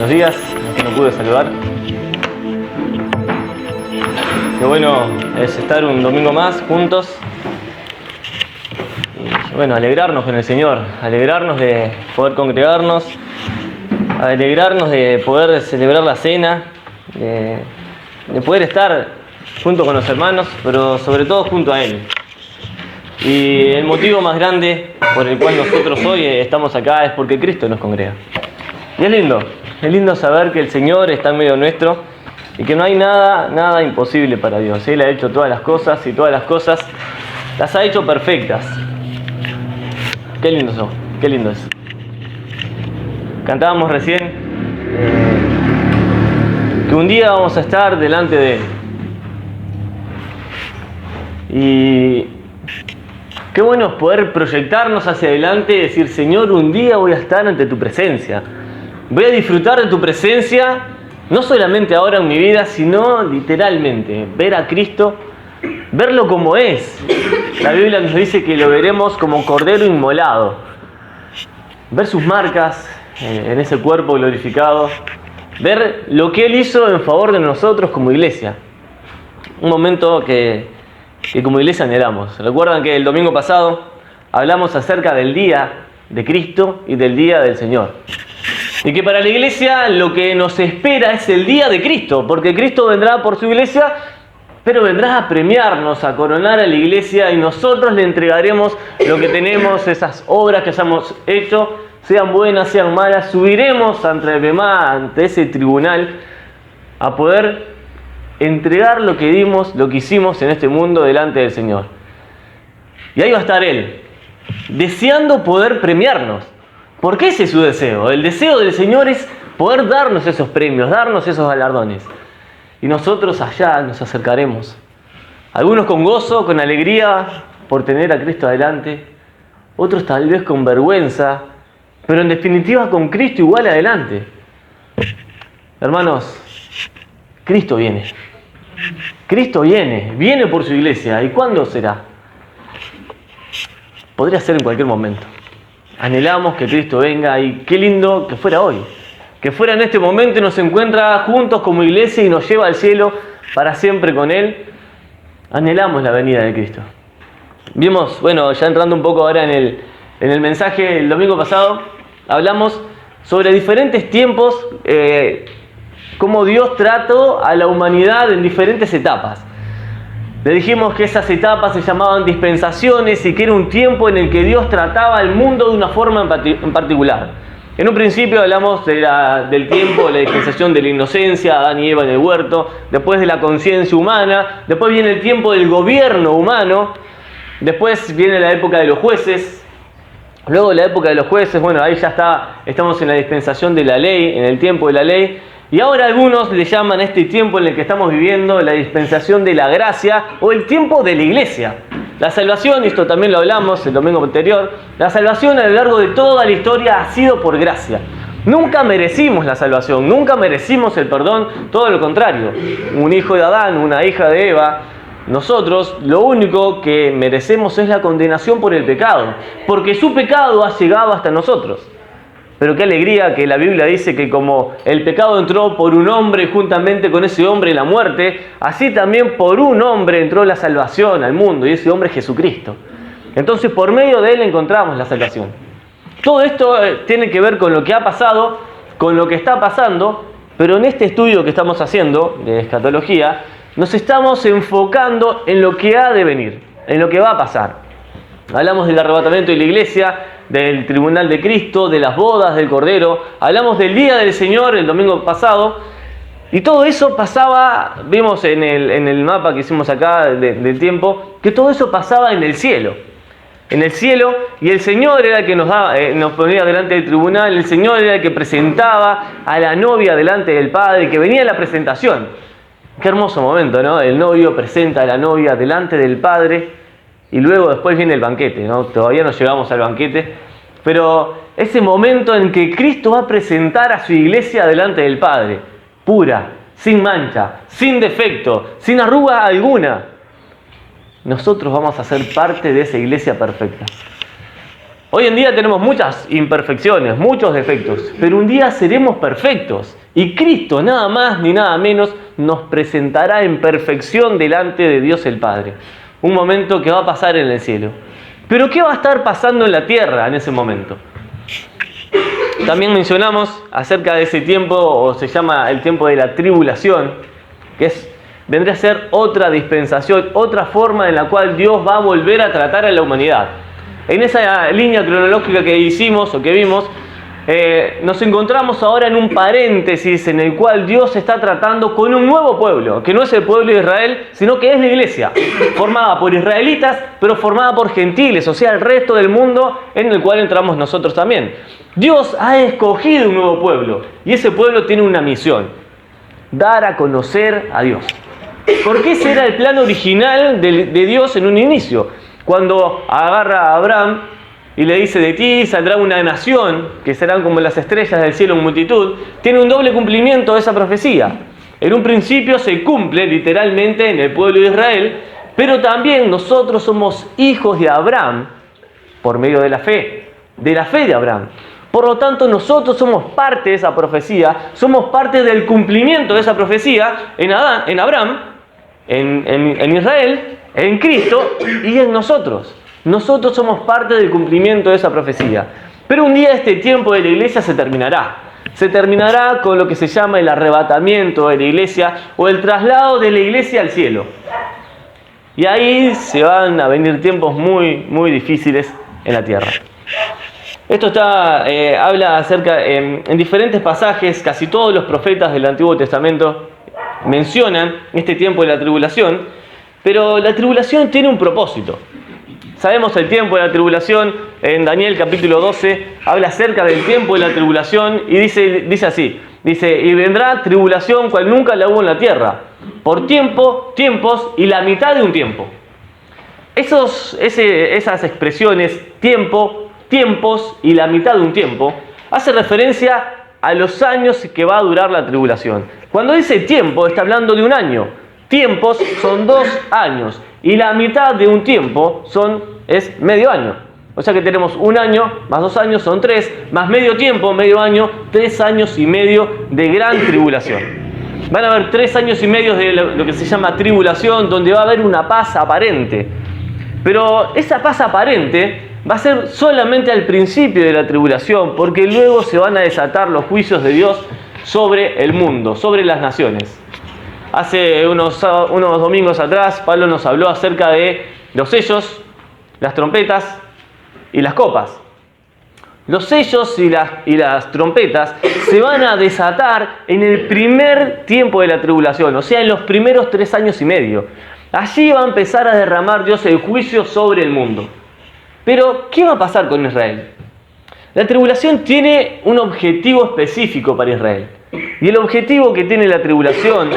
Buenos días, que no pude saludar. Qué bueno es estar un domingo más juntos. Y bueno, alegrarnos con el Señor, alegrarnos de poder congregarnos, alegrarnos de poder celebrar la cena, de poder estar junto con los hermanos, pero sobre todo junto a Él. Y el motivo más grande por el cual nosotros hoy estamos acá es porque Cristo nos congrega. Y es lindo saber que el Señor está en medio nuestro y que no hay nada imposible para Dios. Él ha hecho todas las cosas y todas las cosas las ha hecho perfectas. Qué lindo eso, qué lindo es. Cantábamos recién que un día vamos a estar delante de Él. Y qué bueno es poder proyectarnos hacia adelante y decir: Señor, un día voy a estar ante tu presencia. Voy a disfrutar de tu presencia, no solamente ahora en mi vida, sino literalmente. Ver a Cristo, verlo como es. La Biblia nos dice que lo veremos como cordero inmolado. Ver sus marcas en ese cuerpo glorificado. Ver lo que Él hizo en favor de nosotros como iglesia. Un momento que como iglesia anhelamos. Recuerdan que el domingo pasado hablamos acerca del día de Cristo y del día del Señor. Y que para la iglesia lo que nos espera es el día de Cristo, porque Cristo vendrá por su iglesia, pero vendrá a premiarnos, a coronar a la iglesia, y nosotros le entregaremos lo que tenemos, esas obras que hayamos hecho, sean buenas, sean malas. Subiremos ante el Bemá, ante ese tribunal, a poder entregar lo que dimos, lo que hicimos en este mundo delante del Señor. Y ahí va a estar Él, deseando poder premiarnos. Porque ese es su deseo. El deseo del Señor es poder darnos esos premios, darnos esos galardones. Y nosotros allá nos acercaremos. Algunos con gozo, con alegría por tener a Cristo adelante. Otros tal vez con vergüenza, pero en definitiva con Cristo igual adelante. Hermanos, Cristo viene. Cristo viene por su iglesia. ¿Y cuándo será? Podría ser en cualquier momento. Anhelamos que Cristo venga, y qué lindo que fuera hoy. Que fuera en este momento y nos encuentra juntos como iglesia y nos lleva al cielo para siempre con Él. Anhelamos la venida de Cristo. Vimos, ya entrando un poco ahora en el mensaje el domingo pasado, hablamos sobre diferentes tiempos, cómo Dios trató a la humanidad en diferentes etapas. Le dijimos que esas etapas se llamaban dispensaciones y que era un tiempo en el que Dios trataba al mundo de una forma en particular. En un principio hablamos del tiempo de la dispensación de la inocencia, Adán y Eva en el huerto, después de la conciencia humana, después viene el tiempo del gobierno humano, después viene la época de los jueces, luego de la época de los jueces, ahí ya estamos en la dispensación de la ley, en el tiempo de la ley. Y ahora algunos le llaman a este tiempo en el que estamos viviendo la dispensación de la gracia o el tiempo de la iglesia. La salvación, y esto también lo hablamos el domingo anterior, la salvación a lo largo de toda la historia ha sido por gracia. Nunca merecimos la salvación, nunca merecimos el perdón, todo lo contrario. Un hijo de Adán, una hija de Eva, nosotros lo único que merecemos es la condenación por el pecado, porque su pecado ha llegado hasta nosotros. Pero qué alegría que la Biblia dice que como el pecado entró por un hombre y juntamente con ese hombre la muerte, así también por un hombre entró la salvación al mundo, y ese hombre es Jesucristo. Entonces por medio de Él encontramos la salvación. Todo esto tiene que ver con lo que ha pasado, con lo que está pasando, pero en este estudio que estamos haciendo de escatología, nos estamos enfocando en lo que ha de venir, en lo que va a pasar. Hablamos del arrebatamiento de la iglesia, del tribunal de Cristo, de las bodas del Cordero. Hablamos del día del Señor el domingo pasado. Y todo eso pasaba, vimos en el mapa que hicimos acá del tiempo, que todo eso pasaba en el cielo. En el cielo, y el Señor era el que nos ponía delante del tribunal. El Señor era el que presentaba a la novia delante del Padre, que venía la presentación. Qué hermoso momento, ¿no? El novio presenta a la novia delante del Padre. Y luego después viene el banquete, ¿no? Todavía no llegamos al banquete, pero ese momento en que Cristo va a presentar a su iglesia delante del Padre, pura, sin mancha, sin defecto, sin arruga alguna. Nosotros vamos a ser parte de esa iglesia perfecta. Hoy en día tenemos muchas imperfecciones, muchos defectos, pero un día seremos perfectos y Cristo, nada más ni nada menos, nos presentará en perfección delante de Dios el Padre. Un momento que va a pasar en el cielo. Pero ¿qué va a estar pasando en la tierra en ese momento? También mencionamos acerca de ese tiempo, o se llama el tiempo de la tribulación, que vendría a ser otra dispensación, otra forma en la cual Dios va a volver a tratar a la humanidad. En esa línea cronológica que hicimos o que vimos, nos encontramos ahora en un paréntesis en el cual Dios está tratando con un nuevo pueblo, que no es el pueblo de Israel, sino que es la iglesia, formada por israelitas, pero formada por gentiles, o sea, el resto del mundo en el cual entramos nosotros también. Dios ha escogido un nuevo pueblo, y ese pueblo tiene una misión: dar a conocer a Dios. Porque ese era el plan original de Dios en un inicio. Cuando agarra a Abraham y le dice: de ti saldrá una nación, que serán como las estrellas del cielo en multitud, tiene un doble cumplimiento de esa profecía. En un principio se cumple literalmente en el pueblo de Israel, pero también nosotros somos hijos de Abraham por medio de la fe de Abraham. Por lo tanto, nosotros somos parte de esa profecía, somos parte del cumplimiento de esa profecía en Abraham, en Israel, en Cristo y en nosotros. Nosotros somos parte del cumplimiento de esa profecía. Pero un día este tiempo de la iglesia se terminará. Se terminará con lo que se llama el arrebatamiento de la iglesia o el traslado de la iglesia al cielo. Y ahí se van a venir tiempos muy, muy difíciles en la tierra. Esto habla acerca, en diferentes pasajes, casi todos los profetas del Antiguo Testamento mencionan este tiempo de la tribulación, pero la tribulación tiene un propósito. Sabemos el tiempo de la tribulación, en Daniel capítulo 12, habla acerca del tiempo de la tribulación y dice así, y vendrá tribulación cual nunca la hubo en la tierra, por tiempos y la mitad de un tiempo. Esas expresiones, tiempos y la mitad de un tiempo, hace referencia a los años que va a durar la tribulación. Cuando dice tiempo, está hablando de un año. Tiempos son 2 años y la mitad de un tiempo es medio año. O sea que tenemos 1 año más 2 años son 3, más medio tiempo, medio año, 3 años y medio de gran tribulación. Van a haber 3 años y medio de lo que se llama tribulación, donde va a haber una paz aparente. Pero esa paz aparente va a ser solamente al principio de la tribulación, porque luego se van a desatar los juicios de Dios sobre el mundo, sobre las naciones. Hace unos domingos atrás, Pablo nos habló acerca de los sellos, las trompetas y las copas. Los sellos y las trompetas se van a desatar en el primer tiempo de la tribulación, o sea, en los primeros 3 años y medio. Allí va a empezar a derramar Dios el juicio sobre el mundo. Pero, ¿qué va a pasar con Israel? La tribulación tiene un objetivo específico para Israel. Y el objetivo que tiene la tribulación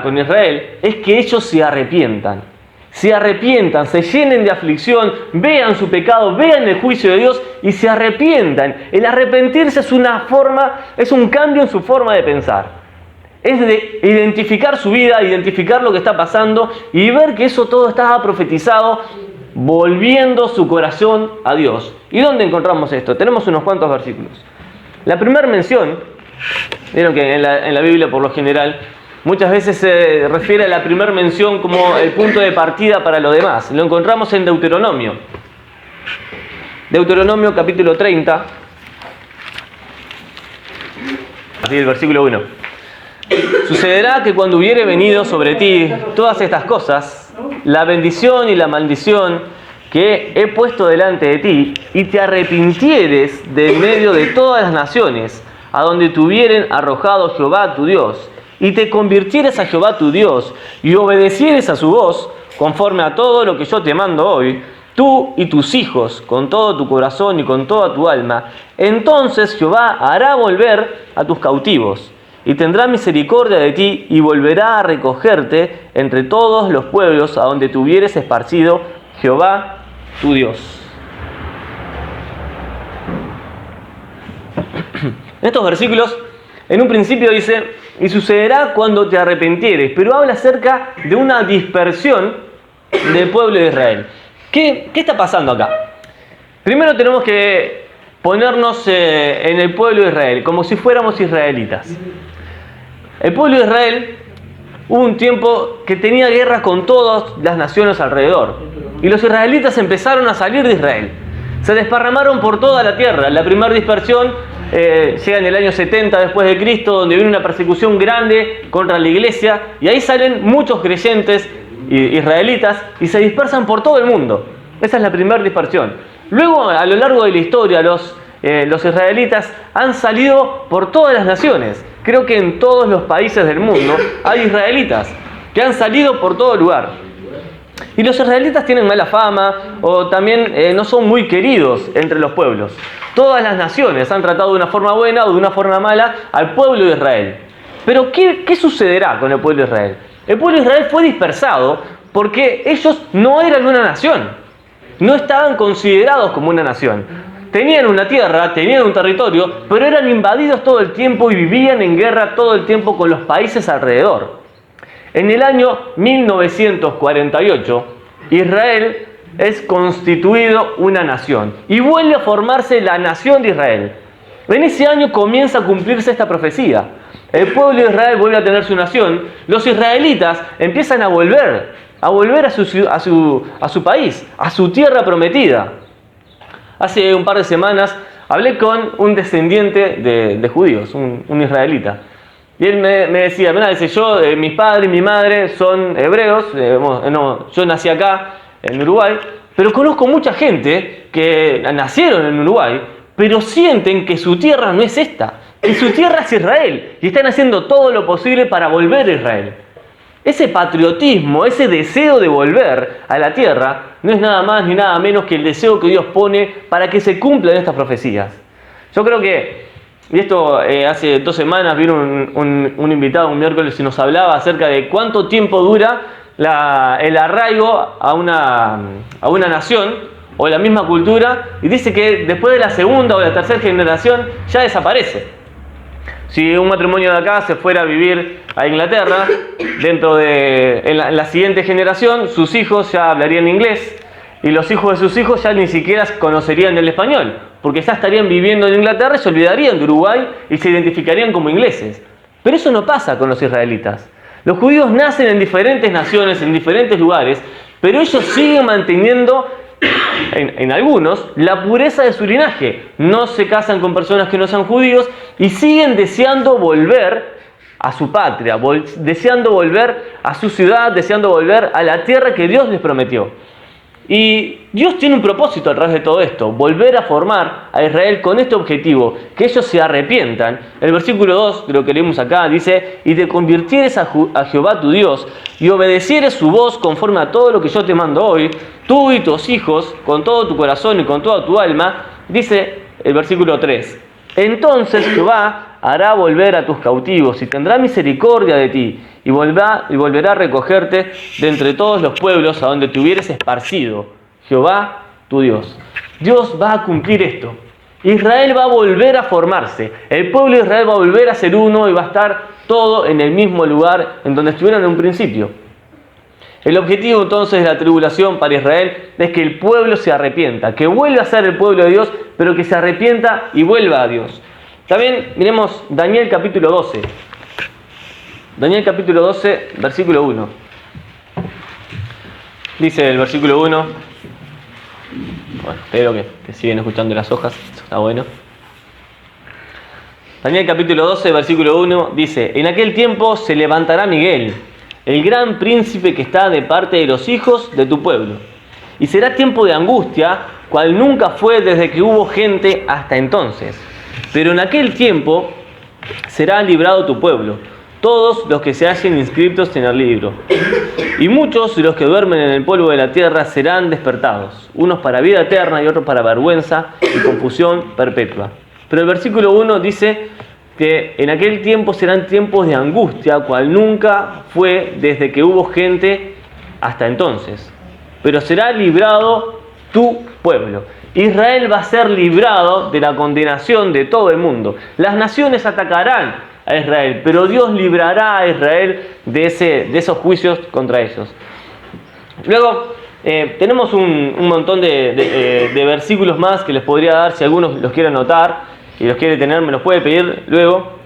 con Israel es que ellos se arrepientan, se llenen de aflicción, vean su pecado, vean el juicio de Dios y se arrepientan. El arrepentirse es un cambio en su forma de pensar. Es de identificar su vida, identificar lo que está pasando y ver que eso todo estaba profetizado, volviendo su corazón a Dios. ¿Y dónde encontramos esto? Tenemos unos cuantos versículos. La primera mención, vieron que en la Biblia por lo general muchas veces se refiere a la primera mención como el punto de partida para lo demás. Lo encontramos en Deuteronomio. Deuteronomio capítulo 30, así el versículo 1. Sucederá que cuando hubiere venido sobre ti todas estas cosas, la bendición y la maldición que he puesto delante de ti, y te arrepintieres de medio de todas las naciones, a donde te hubieren arrojado Jehová tu Dios, y te convirtieres a Jehová tu Dios, y obedecieres a su voz, conforme a todo lo que yo te mando hoy, tú y tus hijos, con todo tu corazón y con toda tu alma, entonces Jehová hará volver a tus cautivos, y tendrá misericordia de ti, y volverá a recogerte entre todos los pueblos a donde te hubieres esparcido Jehová tu Dios. En estos versículos, en un principio dice, y sucederá cuando te arrepintieres, pero habla acerca de una dispersión del pueblo de Israel. ¿Qué está pasando acá? Primero tenemos que ponernos en el pueblo de Israel, como si fuéramos israelitas. El pueblo de Israel hubo un tiempo que tenía guerra con todas las naciones alrededor. Y los israelitas empezaron a salir de Israel. Se desparramaron por toda la tierra. La primera dispersión llega en el año 70 después de Cristo, donde viene una persecución grande contra la iglesia. Y ahí salen muchos creyentes israelitas y se dispersan por todo el mundo. Esa es la primera dispersión. Luego, a lo largo de la historia, los israelitas han salido por todas las naciones. Creo que en todos los países del mundo hay israelitas que han salido por todo lugar. Y los israelitas tienen mala fama o también no son muy queridos entre los pueblos. Todas las naciones han tratado de una forma buena o de una forma mala al pueblo de Israel. Pero ¿qué sucederá con el pueblo de Israel? El pueblo de Israel fue dispersado porque ellos no eran una nación. No estaban considerados como una nación. Tenían una tierra, tenían un territorio, pero eran invadidos todo el tiempo y vivían en guerra todo el tiempo con los países alrededor. En el año 1948, Israel es constituido una nación y vuelve a formarse la nación de Israel. En ese año comienza a cumplirse esta profecía. El pueblo de Israel vuelve a tener su nación. Los israelitas empiezan a volver a su país, a su tierra prometida. Hace un par de semanas hablé con un descendiente de judíos, un israelita. Y él me decía, mis padres y mi madre son hebreos, yo nací acá en Uruguay, pero conozco mucha gente que nacieron en Uruguay, pero sienten que su tierra no es esta, que su tierra es Israel, y están haciendo todo lo posible para volver a Israel. Ese patriotismo, ese deseo de volver a la tierra, no es nada más ni nada menos que el deseo que Dios pone para que se cumplan estas profecías. Yo creo que, y esto hace 2 semanas vino un invitado un miércoles y nos hablaba acerca de cuánto tiempo dura el arraigo a una nación o la misma cultura, y dice que después de la segunda o la tercera generación ya desaparece. Si un matrimonio de acá se fuera a vivir a Inglaterra, en la siguiente generación, sus hijos ya hablarían inglés y los hijos de sus hijos ya ni siquiera conocerían el español, porque ya estarían viviendo en Inglaterra y se olvidarían de Uruguay y se identificarían como ingleses. Pero eso no pasa con los israelitas. Los judíos nacen en diferentes naciones, en diferentes lugares, pero ellos siguen manteniendo en algunos la pureza de su linaje. No se casan con personas que no sean judíos y siguen deseando volver a su patria, deseando volver a su ciudad, deseando volver a la tierra que Dios les prometió. Y Dios tiene un propósito a través de todo esto: volver a formar a Israel con este objetivo, que ellos se arrepientan. El versículo 2, de lo que leímos acá, dice: y te convirtieres a Jehová tu Dios, y obedecieres su voz conforme a todo lo que yo te mando hoy, tú y tus hijos, con todo tu corazón y con toda tu alma. Dice el versículo 3: entonces Jehová hará volver a tus cautivos y tendrá misericordia de ti, y volverá a recogerte de entre todos los pueblos a donde te hubieres esparcido, Jehová tu Dios. Dios va a cumplir esto. Israel va a volver a formarse. El pueblo de Israel va a volver a ser uno y va a estar todo en el mismo lugar en donde estuvieron en un principio. El objetivo entonces de la tribulación para Israel es que el pueblo se arrepienta, que vuelva a ser el pueblo de Dios, pero que se arrepienta y vuelva a Dios. También miremos Daniel capítulo 12. Daniel capítulo 12, versículo 1. Dice el versículo 1. Bueno, espero que siguen escuchando las hojas, eso está bueno. Daniel capítulo 12, versículo 1 dice: en aquel tiempo se levantará Miguel, el gran príncipe que está de parte de los hijos de tu pueblo. Y será tiempo de angustia, cual nunca fue desde que hubo gente hasta entonces. Pero en aquel tiempo será librado tu pueblo, todos los que se hallen inscritos en el libro. Y muchos de los que duermen en el polvo de la tierra serán despertados, unos para vida eterna y otros para vergüenza y confusión perpetua. Pero el versículo 1 dice que en aquel tiempo serán tiempos de angustia, cual nunca fue desde que hubo gente hasta entonces. Pero será librado tu pueblo. Israel va a ser librado de la condenación de todo el mundo. Las naciones atacarán a Israel, pero Dios librará a Israel de esos juicios contra ellos. Luego, Tenemos un montón de versículos más que les podría dar, si algunos los quiere anotar y los quiere tener, me los puede pedir luego,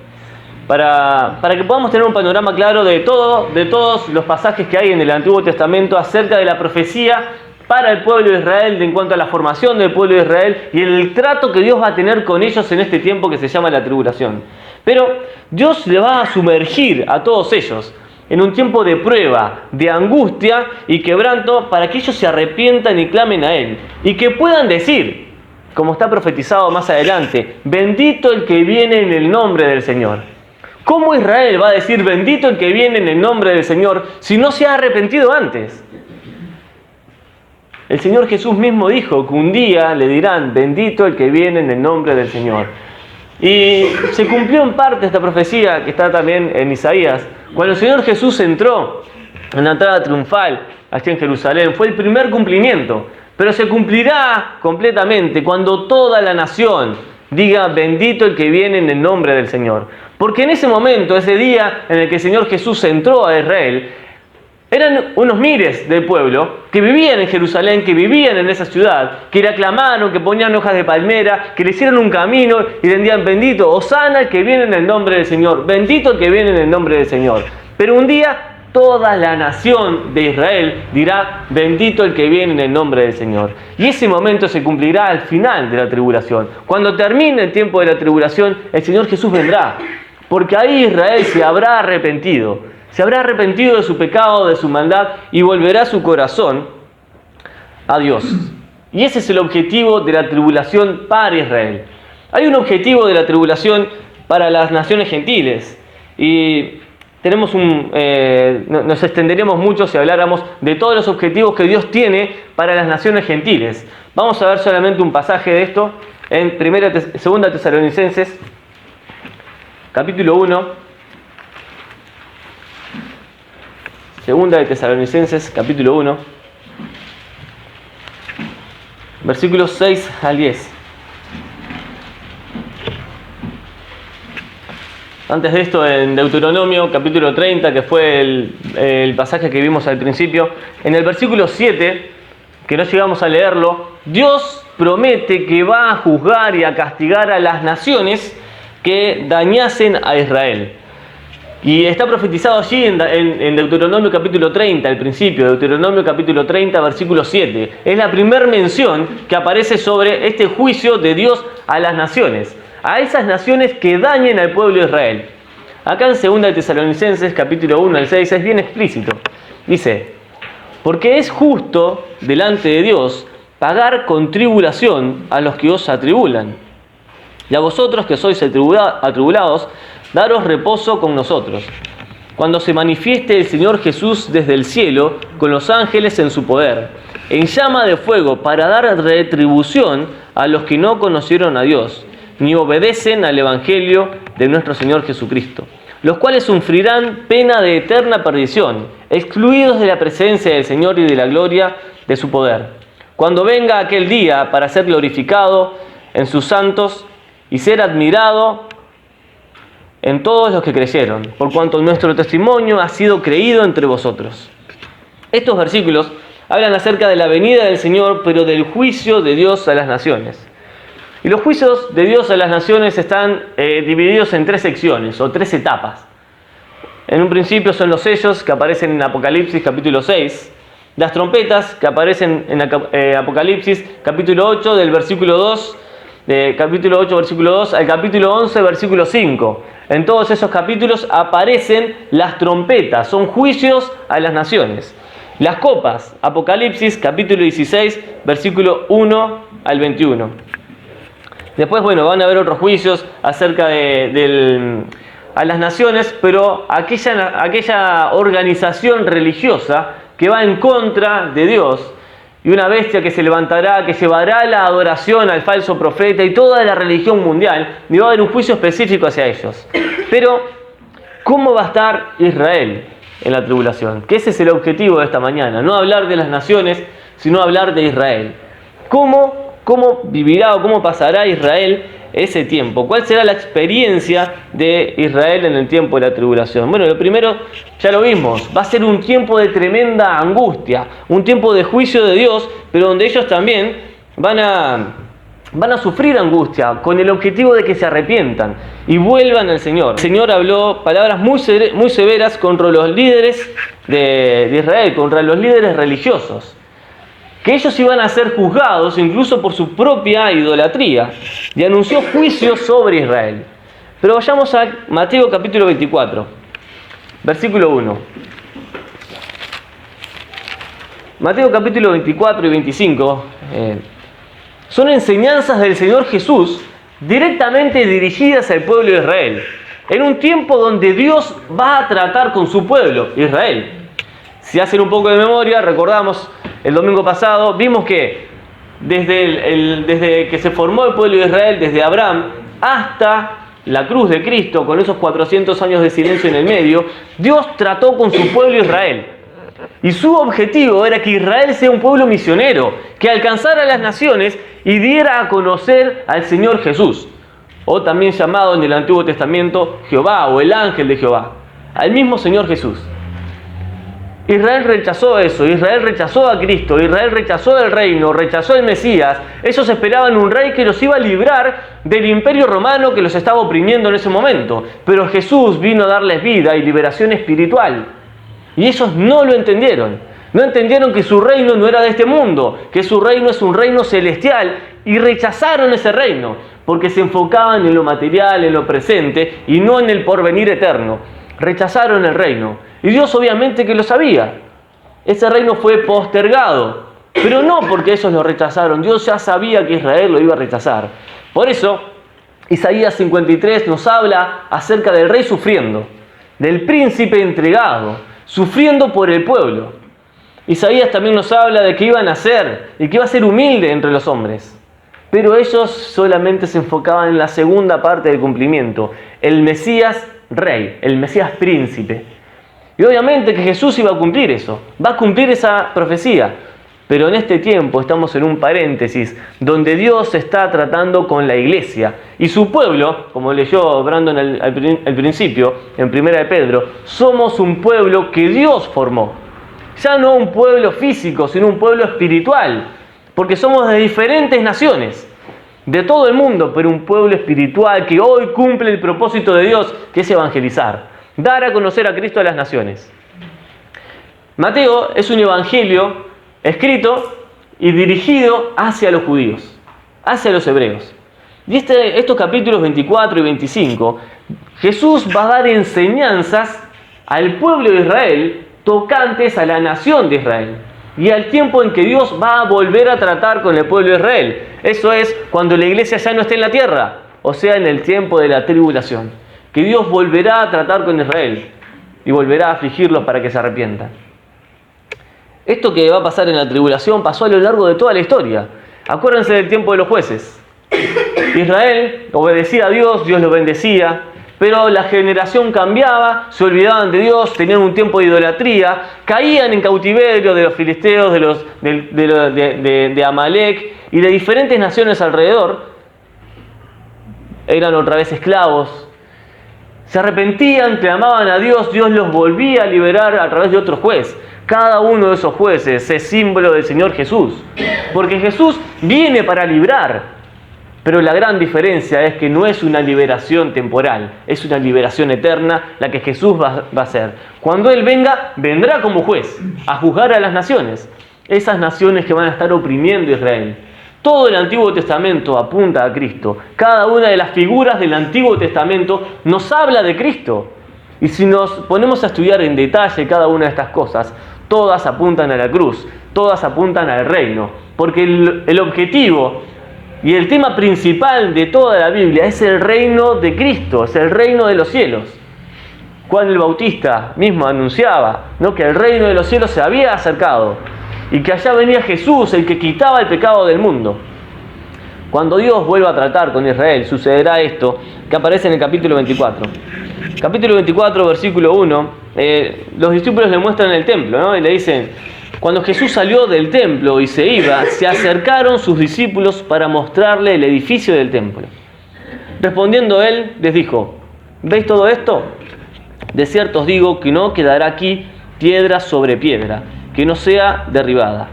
para que podamos tener un panorama claro de todos los pasajes que hay en el Antiguo Testamento acerca de la profecía para el pueblo de Israel, en cuanto a la formación del pueblo de Israel y el trato que Dios va a tener con ellos en este tiempo que se llama la tribulación. Pero Dios le va a sumergir a todos ellos en un tiempo de prueba, de angustia y quebranto, para que ellos se arrepientan y clamen a Él, y que puedan decir, como está profetizado más adelante, bendito el que viene en el nombre del Señor. ¿Cómo Israel va a decir bendito el que viene en el nombre del Señor si no se ha arrepentido antes? El Señor Jesús mismo dijo que un día le dirán bendito el que viene en el nombre del Señor. Y se cumplió en parte esta profecía que está también en Isaías. Cuando el Señor Jesús entró en la entrada triunfal aquí en Jerusalén, fue el primer cumplimiento. Pero se cumplirá completamente cuando toda la nación diga bendito el que viene en el nombre del Señor. Porque en ese momento, ese día en el que el Señor Jesús entró a Israel, eran unos miles del pueblo que vivían en Jerusalén, que vivían en esa ciudad, que le aclamaron, que ponían hojas de palmera, que le hicieron un camino y vendían bendito, Hosana el que viene en el nombre del Señor, bendito el que viene en el nombre del Señor. Pero un día toda la nación de Israel dirá bendito el que viene en el nombre del Señor. Y ese momento se cumplirá al final de la tribulación. Cuando termine el tiempo de la tribulación, el Señor Jesús vendrá, porque ahí Israel se habrá arrepentido. Se habrá arrepentido de su pecado, de su maldad, y volverá su corazón a Dios. Y ese es el objetivo de la tribulación para Israel. Hay un objetivo de la tribulación para las naciones gentiles. Y tenemos nos extenderíamos mucho si habláramos de todos los objetivos que Dios tiene para las naciones gentiles. Vamos a ver solamente un pasaje de esto en 2 Tesalonicenses, capítulo 1. Segunda de Tesalonicenses, capítulo 1, versículos 6 al 10. Antes de esto, en Deuteronomio, capítulo 30, que fue el pasaje que vimos al principio, en el versículo 7, que no llegamos a leerlo, Dios promete que va a juzgar y a castigar a las naciones que dañasen a Israel. Y está profetizado allí en Deuteronomio capítulo 30, al principio, Deuteronomio capítulo 30, versículo 7. Es la primera mención que aparece sobre este juicio de Dios a las naciones, a esas naciones que dañen al pueblo de Israel. Acá en 2 Tesalonicenses capítulo 1 al 6 es bien explícito. Dice, porque es justo delante de Dios pagar con tribulación a los que os atribulan. Y a vosotros que sois atribulados, daros reposo con nosotros, cuando se manifieste el Señor Jesús desde el cielo, con los ángeles en su poder, en llama de fuego, para dar retribución a los que no conocieron a Dios, ni obedecen al Evangelio de nuestro Señor Jesucristo, los cuales sufrirán pena de eterna perdición, excluidos de la presencia del Señor y de la gloria de su poder, cuando venga aquel día para ser glorificado en sus santos y ser admirado en todos los que creyeron, por cuanto nuestro testimonio ha sido creído entre vosotros. Estos versículos hablan acerca de la venida del Señor, pero del juicio de Dios a las naciones. Y los juicios de Dios a las naciones están divididos en 3 secciones o 3 etapas. En un principio son los sellos que aparecen en Apocalipsis capítulo 6, las trompetas que aparecen en Apocalipsis capítulo 8 del versículo 2, de capítulo 8 versículo 2 al capítulo 11 versículo 5. En todos esos capítulos aparecen las trompetas, son juicios a las naciones. Las copas, Apocalipsis capítulo 16 versículo 1 al 21. Después, van a haber otros juicios acerca a las naciones, pero aquella organización religiosa que va en contra de Dios, y una bestia que se levantará, que llevará la adoración al falso profeta y toda la religión mundial, y va a haber un juicio específico hacia ellos. Pero, ¿cómo va a estar Israel en la tribulación? Que ese es el objetivo de esta mañana, no hablar de las naciones, sino hablar de Israel. ¿Cómo vivirá o cómo pasará Israel ese tiempo? ¿Cuál será la experiencia de Israel en el tiempo de la tribulación? Bueno, lo primero, ya lo vimos, va a ser un tiempo de tremenda angustia, un tiempo de juicio de Dios, pero donde ellos también van a sufrir angustia con el objetivo de que se arrepientan y vuelvan al Señor. El Señor habló palabras muy severas contra los líderes de Israel, contra los líderes religiosos, que ellos iban a ser juzgados incluso por su propia idolatría, y anunció juicio sobre Israel. Pero vayamos a Mateo capítulo 24, versículo 1. Mateo capítulo 24 y 25 son enseñanzas del Señor Jesús directamente dirigidas al pueblo de Israel, en un tiempo donde Dios va a tratar con su pueblo, Israel. Si hacen un poco de memoria, recordamos el domingo pasado, vimos que desde que se formó el pueblo de Israel, desde Abraham hasta la cruz de Cristo, con esos 400 años de silencio en el medio, Dios trató con su pueblo Israel. Y su objetivo era que Israel sea un pueblo misionero, que alcanzara a las naciones y diera a conocer al Señor Jesús, o también llamado en el Antiguo Testamento Jehová, o el ángel de Jehová, al mismo Señor Jesús. Israel rechazó eso, Israel rechazó a Cristo, Israel rechazó el reino, rechazó el Mesías. Ellos esperaban un rey que los iba a librar del imperio romano que los estaba oprimiendo en ese momento. Pero Jesús vino a darles vida y liberación espiritual. Y ellos no lo entendieron. No entendieron que su reino no era de este mundo, que su reino es un reino celestial, y rechazaron ese reino, porque se enfocaban en lo material, en lo presente, y no en el porvenir eterno. Rechazaron el reino. Y Dios obviamente que lo sabía. Ese reino fue postergado, pero no porque ellos lo rechazaron. Dios ya sabía que Israel lo iba a rechazar. Por eso, Isaías 53 nos habla acerca del rey sufriendo, del príncipe entregado, sufriendo por el pueblo. Isaías también nos habla de que iba a nacer y que iba a ser humilde entre los hombres. Pero ellos solamente se enfocaban en la segunda parte del cumplimiento, el Mesías rey, el Mesías príncipe. Y obviamente que Jesús iba a cumplir eso, va a cumplir esa profecía. Pero en este tiempo estamos en un paréntesis donde Dios está tratando con la iglesia. Y su pueblo, como leyó Brandon al principio, en 1 de Pedro, somos un pueblo que Dios formó. Ya no un pueblo físico, sino un pueblo espiritual. Porque somos de diferentes naciones, de todo el mundo, pero un pueblo espiritual que hoy cumple el propósito de Dios, que es evangelizar. Dar a conocer a Cristo a las naciones. Mateo es un evangelio escrito y dirigido hacia los judíos, hacia los hebreos. Y estos capítulos 24 y 25, Jesús va a dar enseñanzas al pueblo de Israel tocantes a la nación de Israel y al tiempo en que Dios va a volver a tratar con el pueblo de Israel. Eso es cuando la iglesia ya no esté en la tierra, o sea, en el tiempo de la tribulación. Que Dios volverá a tratar con Israel y volverá a afligirlos para que se arrepientan. Esto que va a pasar en la tribulación pasó a lo largo de toda la historia. Acuérdense del tiempo de los jueces. Israel obedecía a Dios, Dios los bendecía, pero la generación cambiaba, se olvidaban de Dios, tenían un tiempo de idolatría, caían en cautiverio de los filisteos, de Amalek y de diferentes naciones alrededor. Eran otra vez esclavos. Se arrepentían, clamaban a Dios, Dios los volvía a liberar a través de otro juez. Cada uno de esos jueces es símbolo del Señor Jesús, porque Jesús viene para librar, pero la gran diferencia es que no es una liberación temporal, es una liberación eterna la que Jesús va a hacer. Cuando Él venga, vendrá como juez a juzgar a las naciones, esas naciones que van a estar oprimiendo a Israel. Todo el Antiguo Testamento apunta a Cristo. Cada una de las figuras del Antiguo Testamento nos habla de Cristo. Y si nos ponemos a estudiar en detalle cada una de estas cosas, todas apuntan a la cruz, todas apuntan al reino. Porque el objetivo y el tema principal de toda la Biblia es el reino de Cristo, es el reino de los cielos. Juan el Bautista mismo anunciaba, ¿no?, que el reino de los cielos se había acercado. Y que allá venía Jesús, el que quitaba el pecado del mundo. Cuando Dios vuelva a tratar con Israel, sucederá esto que aparece en el capítulo 24. Capítulo 24, versículo 1, los discípulos le muestran el templo, ¿no? Y le dicen, cuando Jesús salió del templo y se iba, se acercaron sus discípulos para mostrarle el edificio del templo. Respondiendo él, les dijo: ¿veis todo esto? De cierto os digo que no quedará aquí piedra sobre piedra, que no sea derribada.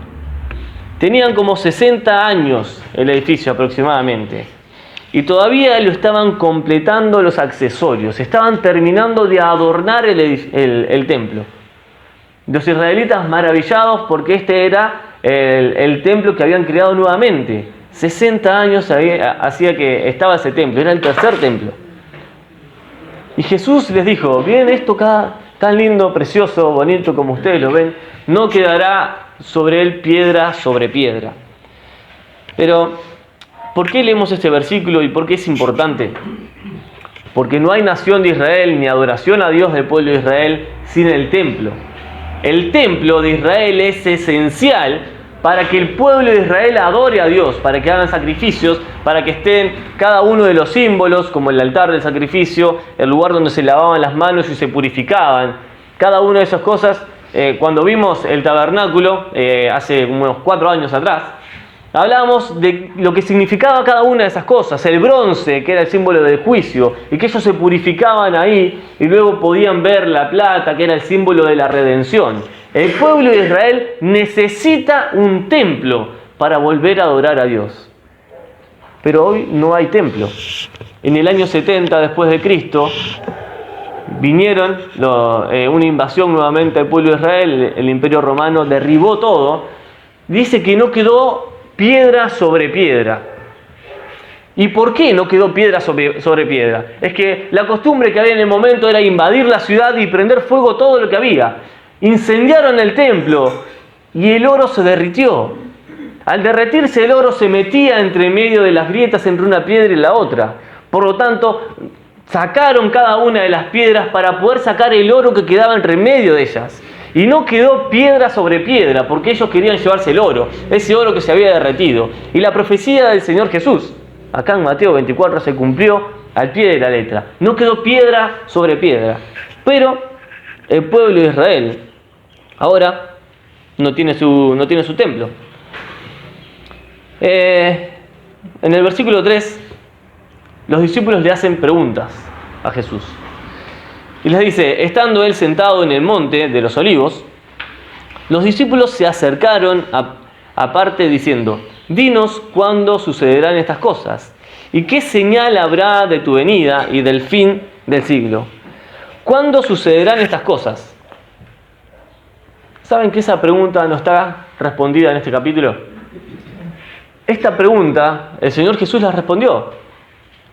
Tenían como 60 años el edificio aproximadamente, y todavía lo estaban completando los accesorios, estaban terminando de adornar el templo. Los israelitas maravillados porque este era el templo que habían creado nuevamente. 60 años hacía que estaba ese templo, era el tercer templo. Y Jesús les dijo: bien, esto tan lindo, precioso, bonito como ustedes lo ven, no quedará sobre él piedra sobre piedra. Pero, ¿por qué leemos este versículo y por qué es importante? Porque no hay nación de Israel ni adoración a Dios del pueblo de Israel sin el templo. El templo de Israel es esencial para que el pueblo de Israel adore a Dios, para que hagan sacrificios, para que estén cada uno de los símbolos, como el altar del sacrificio, el lugar donde se lavaban las manos y se purificaban. Cada una de esas cosas, cuando vimos el tabernáculo, hace unos 4 años atrás, hablábamos de lo que significaba cada una de esas cosas. El bronce, que era el símbolo del juicio, y que ellos se purificaban ahí, y luego podían ver la plata, que era el símbolo de la redención. El pueblo de Israel necesita un templo para volver a adorar a Dios. Pero hoy no hay templo. En el año 70 después de Cristo, vinieron una invasión nuevamente al pueblo de Israel, el Imperio Romano derribó todo. Dice que no quedó piedra sobre piedra. ¿Y por qué no quedó piedra sobre piedra? Es que la costumbre que había en el momento era invadir la ciudad y prender fuego todo lo que había. Incendiaron el templo y el oro se derritió. Al derretirse el oro se metía entre medio de las grietas entre una piedra y la otra. Por lo tanto, sacaron cada una de las piedras para poder sacar el oro que quedaba entre medio de ellas. Y no quedó piedra sobre piedra porque ellos querían llevarse el oro, ese oro que se había derretido. Y la profecía del Señor Jesús, acá en Mateo 24, se cumplió al pie de la letra. No quedó piedra sobre piedra. Pero el pueblo de Israel ahora no tiene su templo. En el versículo 3, los discípulos le hacen preguntas a Jesús. Y les dice: estando él sentado en el monte de los olivos, los discípulos se acercaron aparte diciendo: dinos cuándo sucederán estas cosas, y qué señal habrá de tu venida y del fin del siglo. ¿Cuándo sucederán estas cosas? ¿Saben que esa pregunta no está respondida en este capítulo? Esta pregunta el Señor Jesús la respondió,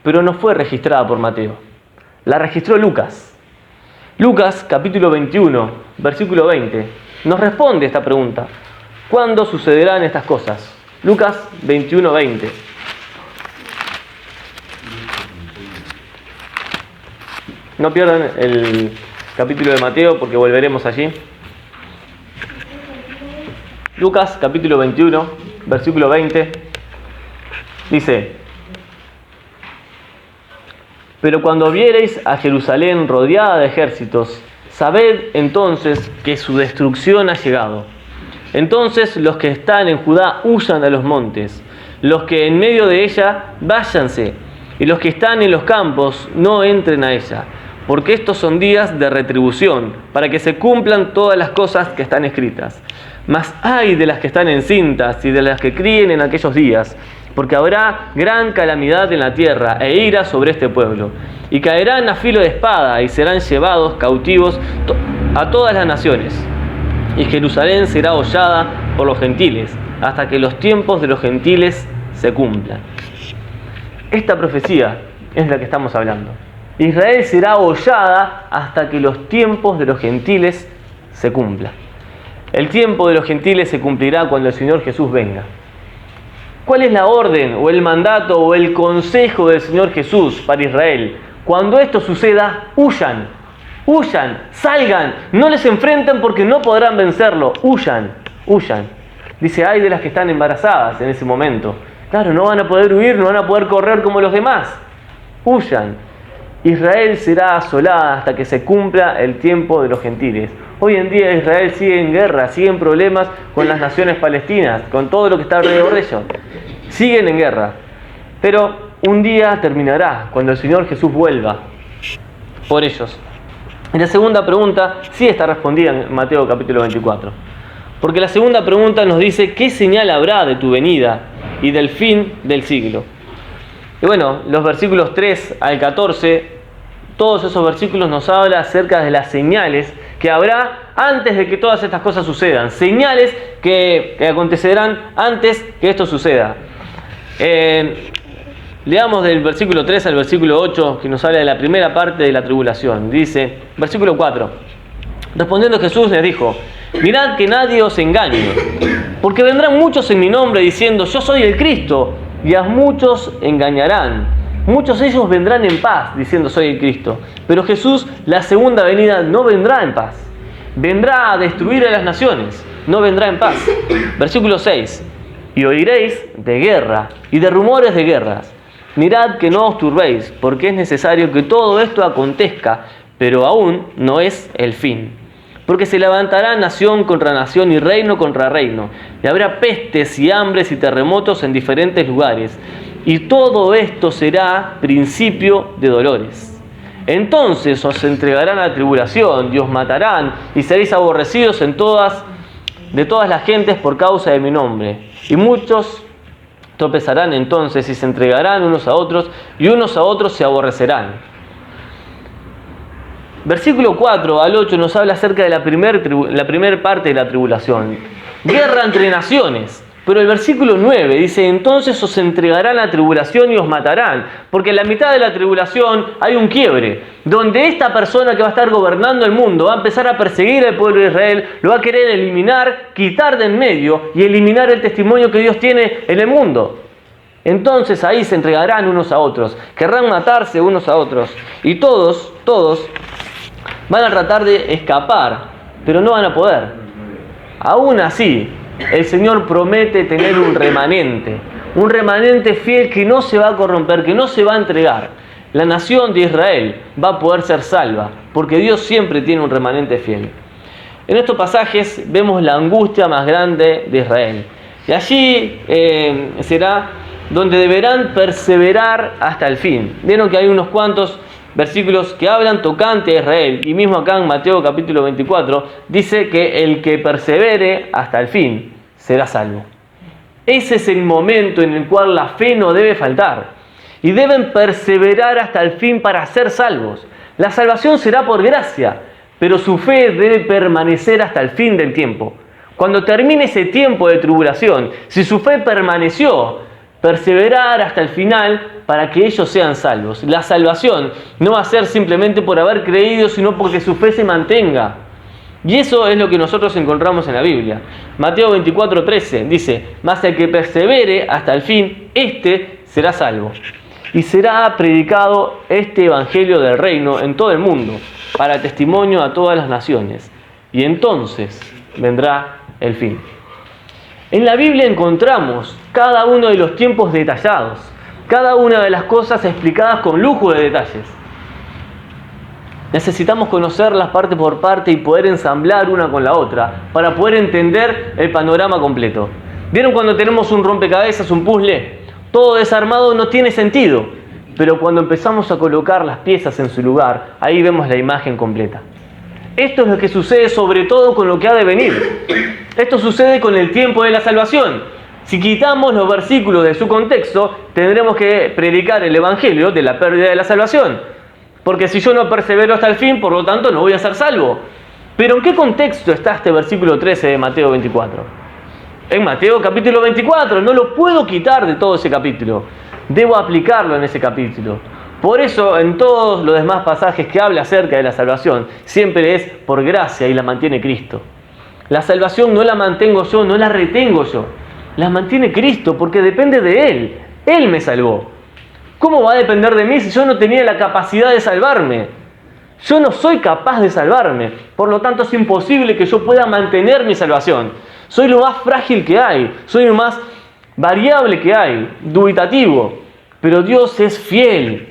pero no fue registrada por Mateo. La registró Lucas. Lucas, capítulo 21, versículo 20, nos responde esta pregunta. ¿Cuándo sucederán estas cosas? Lucas 21, 20. No pierdan el capítulo de Mateo porque volveremos allí. Lucas, capítulo 21, versículo 20, dice: pero cuando viereis a Jerusalén rodeada de ejércitos, sabed entonces que su destrucción ha llegado. Entonces los que están en Judá huyan a los montes, los que en medio de ella váyanse, y los que están en los campos no entren a ella, porque estos son días de retribución, para que se cumplan todas las cosas que están escritas. Mas ay de las que están encintas y de las que críen en aquellos días, porque habrá gran calamidad en la tierra e ira sobre este pueblo, y caerán a filo de espada y serán llevados cautivos a todas las naciones, y Jerusalén será hollada por los gentiles, hasta que los tiempos de los gentiles se cumplan. Esta profecía es la que estamos hablando. Israel será hollada hasta que los tiempos de los gentiles se cumplan. El tiempo de los gentiles se cumplirá cuando el Señor Jesús venga. ¿Cuál es la orden o el mandato o el consejo del Señor Jesús para Israel? Cuando esto suceda, huyan, salgan, no les enfrenten porque no podrán vencerlo, huyan. Dice: ay de las que están embarazadas en ese momento. Claro, no van a poder huir, no van a poder correr como los demás. Huyan. Israel será asolada hasta que se cumpla el tiempo de los gentiles. Hoy en día Israel sigue en guerra, sigue en problemas con las naciones palestinas, con todo lo que está alrededor de ellos. Siguen en guerra. Pero un día terminará, cuando el Señor Jesús vuelva por ellos. Y la segunda pregunta sí está respondida en Mateo capítulo 24. Porque la segunda pregunta nos dice, ¿qué señal habrá de tu venida y del fin del siglo? Y bueno, los versículos 3 al 14, todos esos versículos nos hablan acerca de las señales que habrá antes de que todas estas cosas sucedan. Señales que acontecerán antes que esto suceda. Leamos del versículo 3 al versículo 8, que nos habla de la primera parte de la tribulación. Dice, versículo 4. Respondiendo Jesús les dijo, mirad que nadie os engañe, porque vendrán muchos en mi nombre diciendo, yo soy el Cristo, y a muchos engañarán. Muchos de ellos vendrán en paz, diciendo, soy el Cristo. Pero Jesús, la segunda venida, no vendrá en paz. Vendrá a destruir a las naciones, no vendrá en paz. Versículo 6. Y oiréis de guerra y de rumores de guerras. Mirad que no os turbéis, porque es necesario que todo esto acontezca, pero aún no es el fin. Porque se levantará nación contra nación y reino contra reino, y habrá pestes y hambres y terremotos en diferentes lugares, y todo esto será principio de dolores. Entonces os entregarán a tribulación y os matarán, y seréis aborrecidos de todas las gentes por causa de mi nombre. Y muchos tropezarán entonces y se entregarán unos a otros, y unos a otros se aborrecerán. Versículo 4 al 8 nos habla acerca de la primera parte de la tribulación. Guerra entre naciones. Pero el versículo 9 dice, entonces os entregarán la tribulación y os matarán. Porque en la mitad de la tribulación hay un quiebre, donde esta persona que va a estar gobernando el mundo va a empezar a perseguir al pueblo de Israel, lo va a querer eliminar, quitar de en medio y eliminar el testimonio que Dios tiene en el mundo. Entonces ahí se entregarán unos a otros, querrán matarse unos a otros, y todos van a tratar de escapar, pero no van a poder. Aún así, el Señor promete tener un remanente fiel que no se va a corromper, que no se va a entregar. La nación de Israel va a poder ser salva, porque Dios siempre tiene un remanente fiel. En estos pasajes vemos la angustia más grande de Israel. Y allí será donde deberán perseverar hasta el fin. Vieron que hay unos cuantos versículos que hablan tocante a Israel, y mismo acá en Mateo capítulo 24 dice que el que persevere hasta el fin será salvo. Ese es el momento en el cual la fe no debe faltar, y deben perseverar hasta el fin para ser salvos. La salvación será por gracia, pero su fe debe permanecer hasta el fin del tiempo. Cuando termine ese tiempo de tribulación, si su fe permaneció, perseverar hasta el final para que ellos sean salvos. La salvación no va a ser simplemente por haber creído, sino porque su fe se mantenga. Y eso es lo que nosotros encontramos en la Biblia. Mateo 24:13 dice, mas el que persevere hasta el fin, éste será salvo. Y será predicado este evangelio del reino en todo el mundo, para testimonio a todas las naciones. Y entonces vendrá el fin. En la Biblia encontramos cada uno de los tiempos detallados, cada una de las cosas explicadas con lujo de detalles. Necesitamos conocerlas parte por parte y poder ensamblar una con la otra para poder entender el panorama completo. ¿Vieron cuando tenemos un rompecabezas, un puzzle? Todo desarmado no tiene sentido, pero cuando empezamos a colocar las piezas en su lugar, ahí vemos la imagen completa. Esto es lo que sucede sobre todo con lo que ha de venir. Esto sucede con el tiempo de la salvación. Si quitamos los versículos de su contexto, tendremos que predicar el evangelio de la pérdida de la salvación. Porque si yo no persevero hasta el fin, por lo tanto no voy a ser salvo. Pero ¿en qué contexto está este versículo 13 de Mateo 24? En Mateo capítulo 24, no lo puedo quitar de todo ese capítulo. Debo aplicarlo en ese capítulo. Por eso en todos los demás pasajes que habla acerca de la salvación, siempre es por gracia y la mantiene Cristo. La salvación no la mantengo yo, no la retengo yo. La mantiene Cristo porque depende de Él. Él me salvó. ¿Cómo va a depender de mí si yo no tenía la capacidad de salvarme? Yo no soy capaz de salvarme. Por lo tanto es imposible que yo pueda mantener mi salvación. Soy lo más frágil que hay. Soy lo más variable que hay. Dubitativo. Pero Dios es fiel.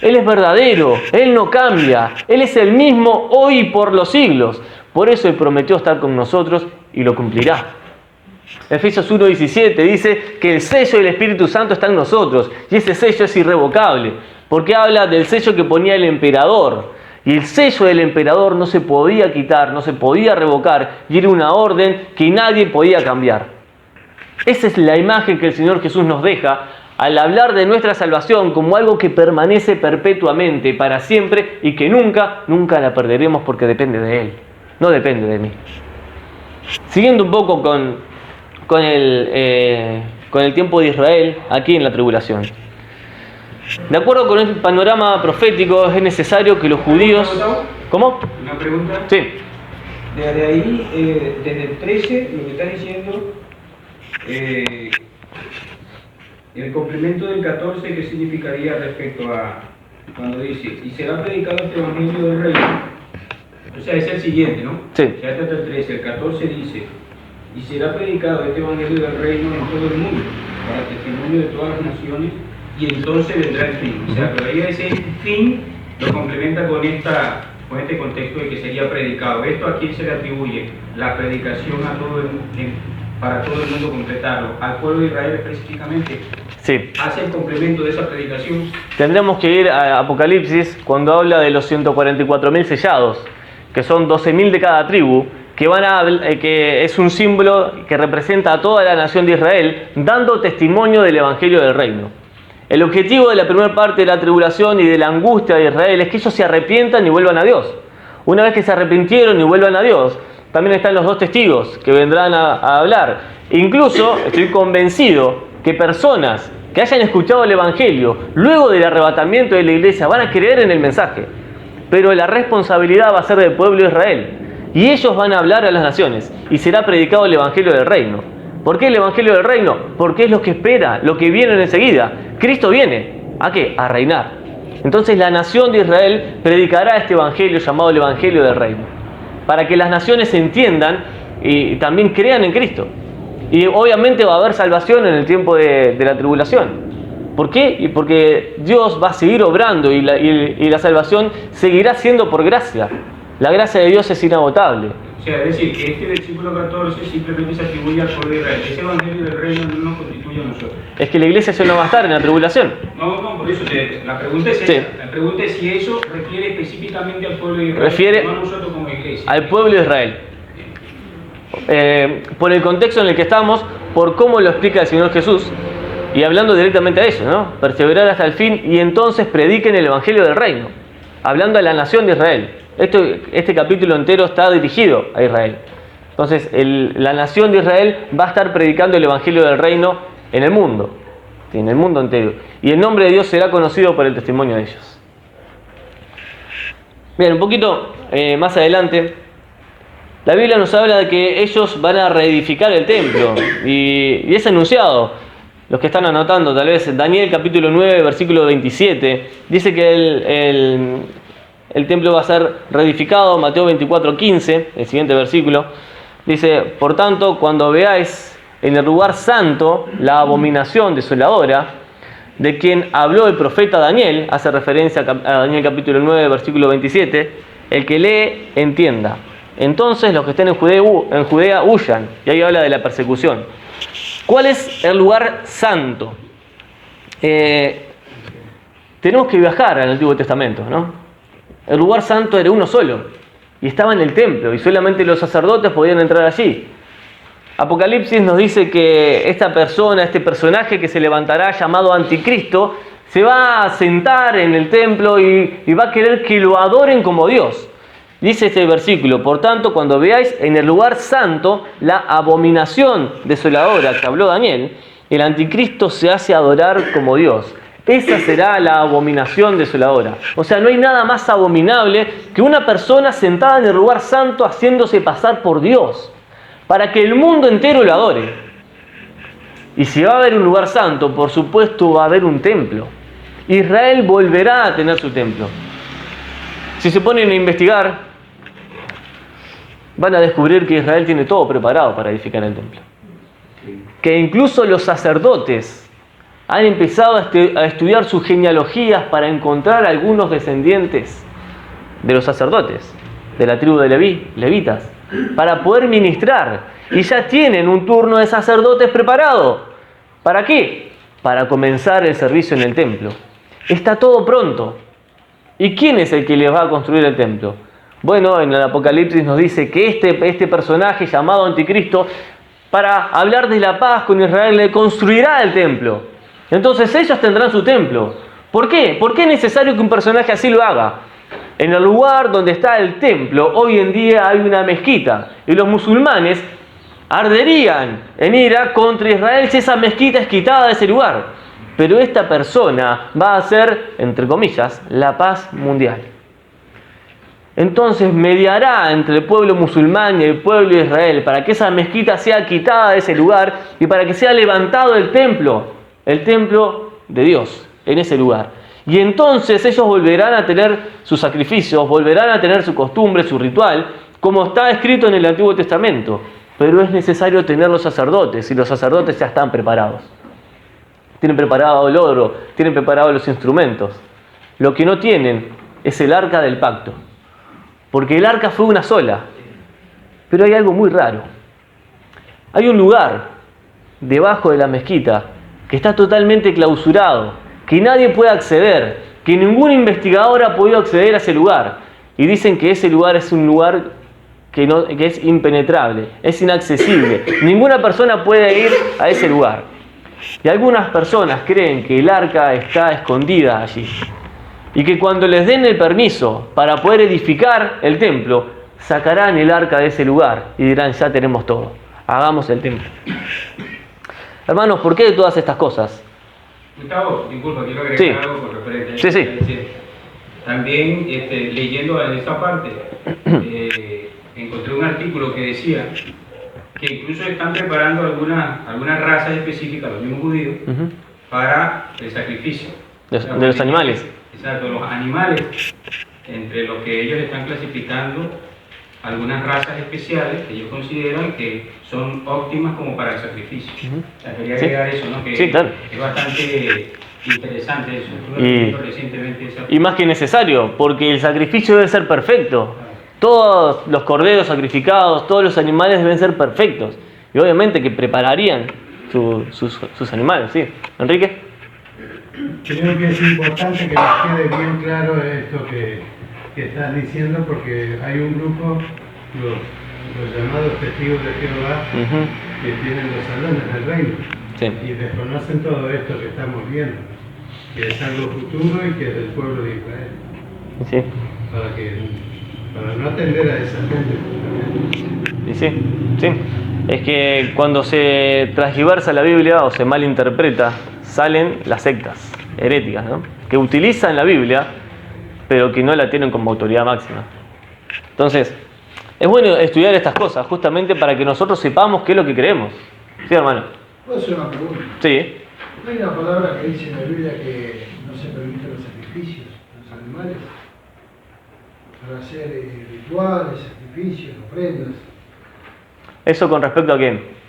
Él es verdadero. Él no cambia. Él es el mismo hoy y por los siglos. Por eso Él prometió estar con nosotros y lo cumplirá. Efesios 1:17 dice que el sello del Espíritu Santo está en nosotros y ese sello es irrevocable, porque habla del sello que ponía el emperador. Y el sello del emperador no se podía quitar, no se podía revocar, y era una orden que nadie podía cambiar. Esa es la imagen que el Señor Jesús nos deja al hablar de nuestra salvación como algo que permanece perpetuamente, para siempre, y que nunca la perderemos porque depende de Él, no depende de mí. Siguiendo un poco con el tiempo de Israel aquí en la tribulación. De acuerdo con el panorama profético, es necesario que los judíos... ¿Cómo? Una pregunta. Sí. Desde ahí, desde el 13, lo que está diciendo, el complemento del 14, ¿qué significaría respecto a cuando dice, y será predicado este evangelio del reino? O sea, es el siguiente, ¿no? Sí. Ya está el 13, el 14 dice, y será predicado este evangelio del reino en todo el mundo, para testimonio de todas las naciones, y entonces vendrá el fin. O sea, pero ahí ese fin lo complementa con este contexto de que sería predicado. ¿Esto a quién se le atribuye? La predicación para todo el mundo completarlo. ¿Al pueblo de Israel específicamente? Sí. ¿Hace el complemento de esa predicación? Tendremos que ir a Apocalipsis cuando habla de los 144.000 sellados, que son 12.000 de cada tribu, que es un símbolo que representa a toda la nación de Israel, dando testimonio del Evangelio del Reino. El objetivo de la primera parte de la tribulación y de la angustia de Israel es que ellos se arrepientan y vuelvan a Dios. Una vez que se arrepintieron y vuelvan a Dios, también están los dos testigos que vendrán a hablar. Incluso estoy convencido que personas que hayan escuchado el Evangelio luego del arrebatamiento de la iglesia van a creer en el mensaje. Pero la responsabilidad va a ser del pueblo de Israel. Y ellos van a hablar a las naciones y será predicado el Evangelio del Reino. ¿Por qué el Evangelio del Reino? Porque es lo que espera, lo que viene enseguida. Cristo viene, ¿a qué? A reinar. Entonces la nación de Israel predicará este Evangelio llamado el Evangelio del Reino, para que las naciones entiendan y también crean en Cristo. Y obviamente va a haber salvación en el tiempo de la tribulación. ¿Por qué? Y porque Dios va a seguir obrando y la salvación seguirá siendo por gracia. La gracia de Dios es inagotable. O sea, es decir, que este versículo 14 simplemente se atribuye al pueblo de Israel. Ese evangelio del reino no nos constituye a nosotros. Es que la iglesia ya no va a estar en la tribulación. No, por eso la pregunta es esa. Sí. La pregunta es si eso refiere específicamente al pueblo de Israel, no a nosotros como iglesia. Al pueblo de Israel. Por el contexto en el que estamos, por cómo lo explica el Señor Jesús, y hablando directamente a ellos, ¿no? Perseverar hasta el fin y entonces prediquen el Evangelio del Reino, hablando a la nación de Israel. Este capítulo entero está dirigido a Israel. Entonces, la nación de Israel va a estar predicando el Evangelio del Reino en el mundo, en el mundo entero. Y el nombre de Dios será conocido por el testimonio de ellos. Bien, un poquito más adelante, la Biblia nos habla de que ellos van a reedificar el templo. Y es anunciado. Los que están anotando, tal vez, Daniel capítulo 9, versículo 27, dice que el templo va a ser reedificado. Mateo 24, 15, el siguiente versículo, dice: por tanto, cuando veáis en el lugar santo la abominación desoladora, de quien habló el profeta Daniel, hace referencia a Daniel capítulo 9, versículo 27, el que lee, entienda. Entonces los que estén en Judea huyan. Y ahí habla de la persecución. ¿Cuál es el lugar santo? Tenemos que viajar al Antiguo Testamento, ¿no? El lugar santo era uno solo y estaba en el templo y solamente los sacerdotes podían entrar allí. Apocalipsis nos dice que esta persona, este personaje que se levantará llamado Anticristo, se va a sentar en el templo y va a querer que lo adoren como Dios. Dice este versículo: por tanto, cuando veáis en el lugar santo la abominación desoladora que habló Daniel, el Anticristo se hace adorar como Dios. Esa será la abominación desoladora. O sea, no hay nada más abominable que una persona sentada en el lugar santo haciéndose pasar por Dios, para que el mundo entero lo adore. Y si va a haber un lugar santo, por supuesto va a haber un templo. Israel volverá a tener su templo. Si se ponen a investigar, van a descubrir que Israel tiene todo preparado para edificar el templo. Que incluso los sacerdotes han empezado a estudiar sus genealogías para encontrar algunos descendientes de los sacerdotes, de la tribu de levitas, para poder ministrar. Y ya tienen un turno de sacerdotes preparado. ¿Para qué? Para comenzar el servicio en el templo. Está todo pronto. ¿Y quién es el que les va a construir el templo? Bueno, en el Apocalipsis nos dice que este personaje llamado Anticristo, para hablar de la paz con Israel, le construirá el templo. Entonces ellos tendrán su templo. ¿Por qué? ¿Por qué es necesario que un personaje así lo haga? En el lugar donde está el templo, hoy en día hay una mezquita. Y los musulmanes arderían en ira contra Israel si esa mezquita es quitada de ese lugar. Pero esta persona va a hacer, entre comillas, la paz mundial. Entonces mediará entre el pueblo musulmán y el pueblo de Israel para que esa mezquita sea quitada de ese lugar y para que sea levantado el templo de Dios en ese lugar. Y entonces ellos volverán a tener sus sacrificios, volverán a tener su costumbre, su ritual, como está escrito en el Antiguo Testamento. Pero es necesario tener los sacerdotes, y los sacerdotes ya están preparados. Tienen preparado el oro, tienen preparados los instrumentos. Lo que no tienen es el arca del pacto. Porque el arca fue una sola. Pero hay algo muy raro. Hay un lugar debajo de la mezquita que está totalmente clausurado, que nadie puede acceder, que ningún investigador ha podido acceder a ese lugar. Y dicen que ese lugar es un lugar que es impenetrable, es inaccesible. Ninguna persona puede ir a ese lugar. Y algunas personas creen que el arca está escondida allí. Y que cuando les den el permiso para poder edificar el templo, sacarán el arca de ese lugar y dirán, ya tenemos todo, hagamos el templo. Hermanos, ¿por qué de todas estas cosas? Gustavo, disculpa, quiero agregar algo con referente a eso. Sí. También leyendo en esa parte, encontré un artículo que decía que incluso están preparando algunas razas específicas, los mismos judíos, para el sacrificio. De los animales. Exacto, los animales, entre los que ellos están clasificando algunas razas especiales que ellos consideran que son óptimas como para el sacrificio. O sea, quería agregar eso, ¿no? Que sí, claro. Es bastante interesante eso. Recientemente y más que necesario, porque el sacrificio debe ser perfecto. Todos los corderos sacrificados, todos los animales deben ser perfectos. Y obviamente que prepararían sus animales, ¿sí? ¿Enrique? Creo que es importante que nos quede bien claro esto que estás diciendo, porque hay un grupo, los llamados testigos de Jehová, que tienen los salones del reino, y desconocen todo esto que estamos viendo, que es algo futuro y que es del pueblo de Israel. Sí. Para no atender a esa gente. Y sí. Es que cuando se transgiversa la Biblia o se malinterpreta, salen las sectas heréticas, ¿no? Que utilizan la Biblia, pero que no la tienen como autoridad máxima. Entonces, es bueno estudiar estas cosas, justamente para que nosotros sepamos qué es lo que creemos. ¿Sí, hermano? ¿Puedo hacer una pregunta? Sí. ¿No hay una palabra que dice en la Biblia que no se permiten los sacrificios de los animales? Para hacer rituales, sacrificios, ofrendas. ¿Eso con respecto a quién?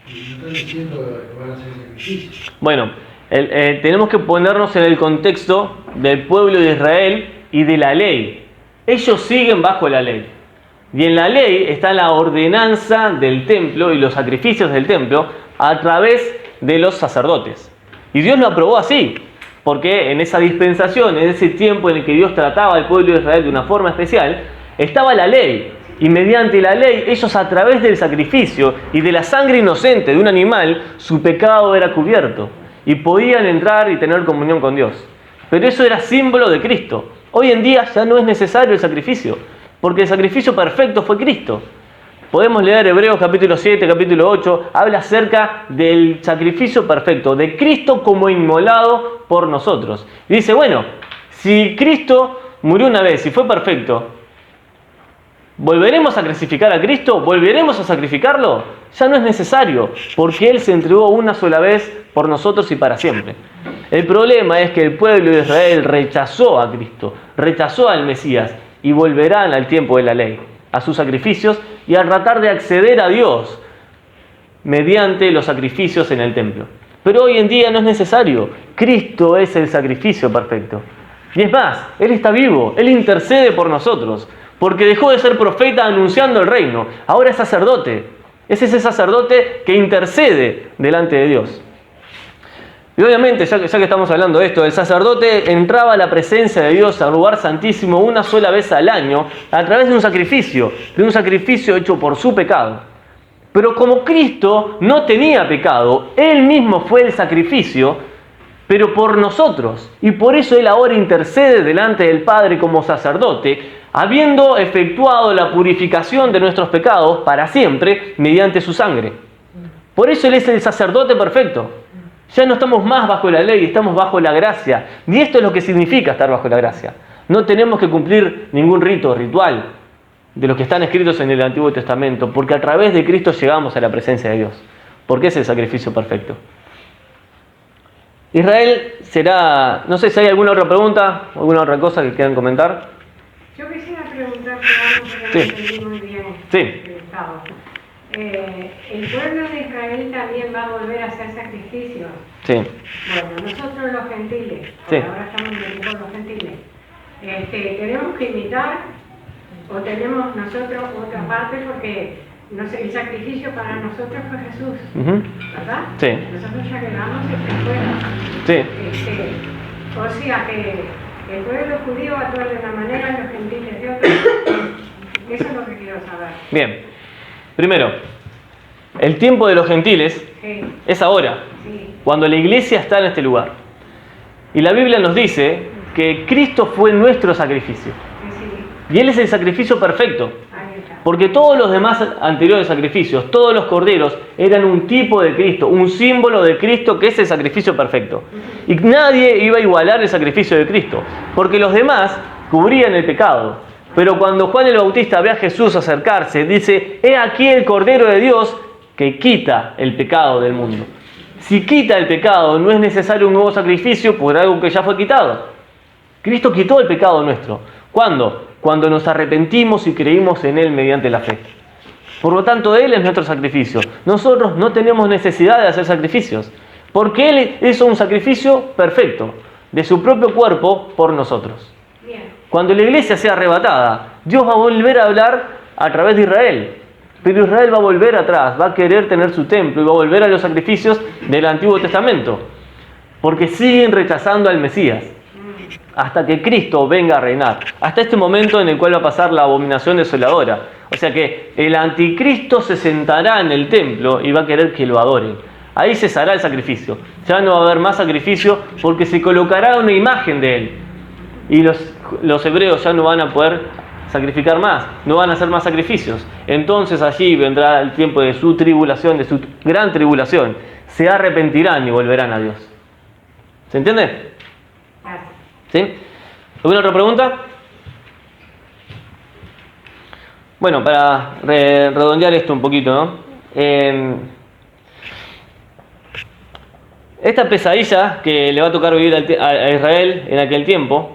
Y no están diciendo que van a hacer sacrificios. Bueno, tenemos que ponernos en el contexto del pueblo de Israel y de la ley. Ellos siguen bajo la ley. Y en la ley está la ordenanza del templo y los sacrificios del templo a través de los sacerdotes. Y Dios lo aprobó así, porque en esa dispensación, en ese tiempo en el que Dios trataba al pueblo de Israel de una forma especial, estaba la ley. Y mediante la ley, ellos a través del sacrificio y de la sangre inocente de un animal, su pecado era cubierto. Y podían entrar y tener comunión con Dios. Pero eso era símbolo de Cristo. Hoy en día ya no es necesario el sacrificio, porque el sacrificio perfecto fue Cristo. Podemos leer Hebreos capítulo 7, capítulo 8, habla acerca del sacrificio perfecto, de Cristo como inmolado por nosotros. Y dice, bueno, si Cristo murió una vez y fue perfecto, ¿volveremos a crucificar a Cristo? ¿Volveremos a sacrificarlo? Ya no es necesario, porque Él se entregó una sola vez por nosotros y para siempre. El problema es que el pueblo de Israel rechazó a Cristo, rechazó al Mesías, y volverán al tiempo de la ley, a sus sacrificios y a tratar de acceder a Dios mediante los sacrificios en el templo. Pero hoy en día no es necesario. Cristo es el sacrificio perfecto. Y es más, Él está vivo, Él intercede por nosotros. porque dejó de ser profeta anunciando el reino. Ahora es sacerdote. Es ese sacerdote que intercede delante de Dios. Y obviamente, ya que estamos hablando de esto, el sacerdote entraba a la presencia de Dios, al lugar santísimo, una sola vez al año, a través de un sacrificio hecho por su pecado. Pero como Cristo no tenía pecado, Él mismo fue el sacrificio, pero por nosotros. Y por eso Él ahora intercede delante del Padre como sacerdote, habiendo efectuado la purificación de nuestros pecados para siempre mediante su sangre. Por eso Él es el sacerdote perfecto. Ya no estamos más bajo la ley, estamos bajo la gracia. Y esto es lo que significa estar bajo la gracia. No tenemos que cumplir ningún ritual de los que están escritos en el Antiguo Testamento, porque a través de Cristo llegamos a la presencia de Dios, porque es el sacrificio perfecto. Israel será... No sé si hay alguna otra pregunta, alguna otra cosa que quieran comentar. Yo quisiera preguntarte algo que no entendí muy bien. Sí. El pueblo de Israel también va a volver a hacer sacrificios. Sí. Bueno, nosotros los gentiles, Sí. ahora estamos en los gentiles, tenemos que imitar o tenemos nosotros otra parte porque el sacrificio para nosotros fue Jesús, ¿verdad? Sí. Nosotros ya quedamos fuera. Sí. O sea que el pueblo judío actúa de una manera, los gentiles de otra. Eso es lo que quiero saber. Bien. Primero, el tiempo de los gentiles es ahora, cuando la iglesia está en este lugar. Y la Biblia nos dice que Cristo fue nuestro sacrificio. Y Él es el sacrificio perfecto. Porque todos los demás anteriores sacrificios, todos los corderos, eran un tipo de Cristo, un símbolo de Cristo que es el sacrificio perfecto. Y nadie iba a igualar el sacrificio de Cristo, porque los demás cubrían el pecado. Pero cuando Juan el Bautista ve a Jesús acercarse, dice: he aquí el Cordero de Dios que quita el pecado del mundo. Si quita el pecado, no es necesario un nuevo sacrificio por algo que ya fue quitado. Cristo quitó el pecado nuestro. ¿Cuándo? Cuando nos arrepentimos y creímos en Él mediante la fe. Por lo tanto, Él es nuestro sacrificio. Nosotros no tenemos necesidad de hacer sacrificios, porque Él hizo un sacrificio perfecto de su propio cuerpo por nosotros. Cuando la iglesia sea arrebatada, Dios va a volver a hablar a través de Israel. Pero Israel va a volver atrás, va a querer tener su templo y va a volver a los sacrificios del Antiguo Testamento. Porque siguen rechazando al Mesías. Hasta que Cristo venga a reinar. Hasta este momento en el cual va a pasar la abominación desoladora. O sea que el anticristo se sentará en el templo y va a querer que lo adoren. Ahí cesará el sacrificio. Ya no va a haber más sacrificio porque se colocará una imagen de él. Y los hebreos ya no van a poder sacrificar más, no van a hacer más sacrificios. Entonces allí vendrá el tiempo de su tribulación, de su gran tribulación. Se arrepentirán y volverán a Dios. ¿Se entiende? ¿Sí? ¿Alguna otra pregunta? Bueno, para redondear esto un poquito, ¿no? Esta pesadilla que le va a tocar vivir a Israel en aquel tiempo